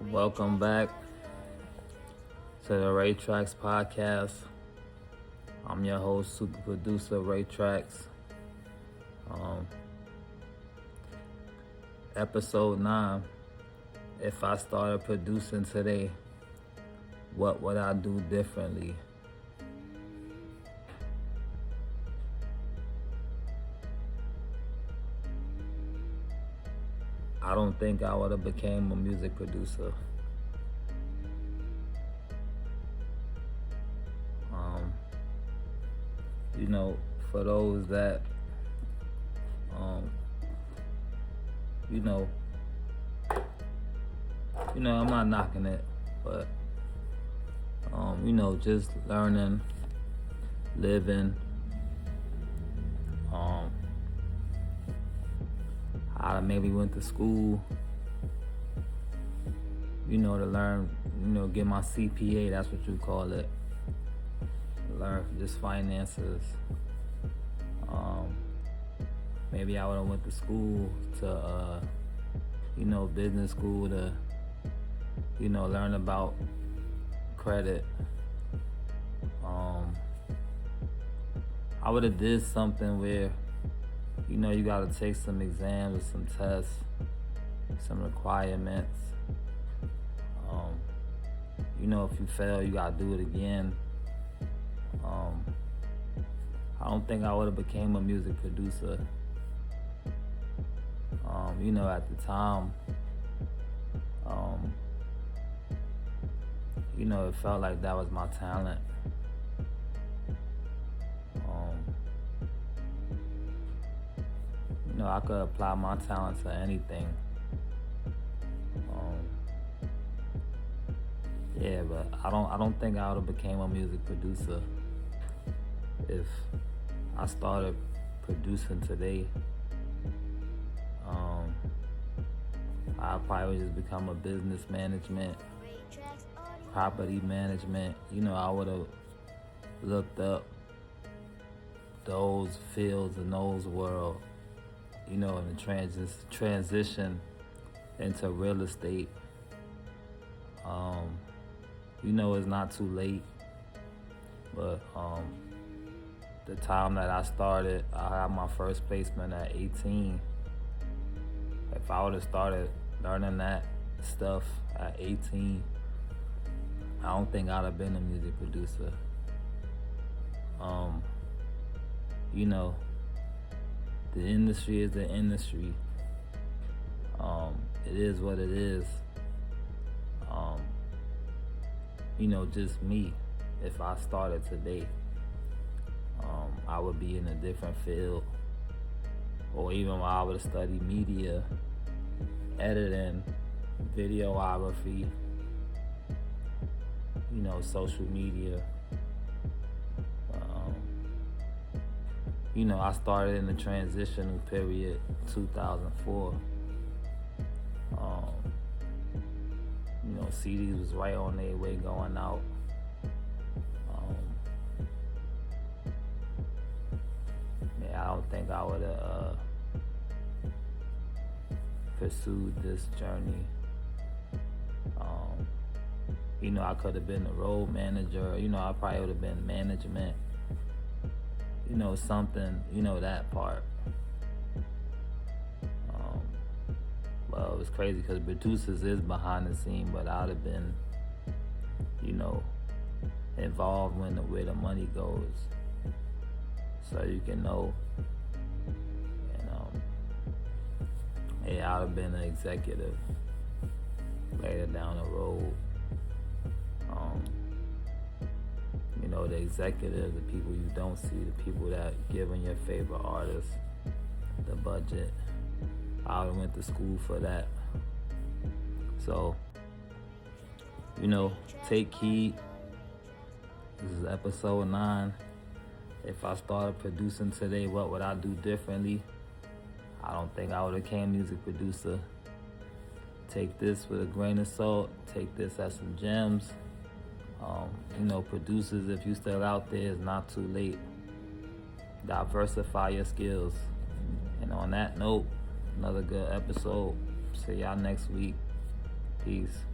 Welcome back to the Ray Tracks podcast. I'm your host, super producer Ray Tracks. Episode 9. If I started producing today, what would I do differently? I don't think I would have became a music producer. For those that, I'm not knocking it, but, just learning, living, I maybe went to school, to learn, get my CPA, that's what you call it. Learn just finances. Maybe I would have went to school to, business school to, learn about credit. I would have did something where, you got to take some exams or some tests, some requirements. If you fail, you got to do it again. I don't think I would have became a music producer. At the time, it felt like that was my talent. I could apply my talent to anything. But I don't think I would have became a music producer if I started producing today. I probably would just become a business management, property management. I would have looked up those fields and those world, and the transition into real estate. It's not too late, but the time that I started, I had my first placement at 18. If I would have started learning that stuff at 18, I don't think I'd have been a music producer. The industry is the industry. It is what it is. Just me. If I started today, I would be in a different field. Or even while I would have studied media, editing, videography, social media. I started in the transitional period, 2004. CDs was right on their way going out. I don't think I would have pursued this journey. I could have been a road manager. I probably would have been management. Something, that part. Well, it was crazy because producers is behind the scene, but I would have been, involved where the money goes, so you can know. And I would have been an executive later down the road. The executives, the people you don't see, the people that giving your favorite artists the budget. I would have went to school for that. So, take heed. This is episode 9. If I started producing today, what would I do differently? I don't think I would have became a music producer. Take this with a grain of salt. Take this as some gems. Producers, if you still out there, it's not too late. Diversify your skills. And on that note, another good episode. See y'all next week. Peace.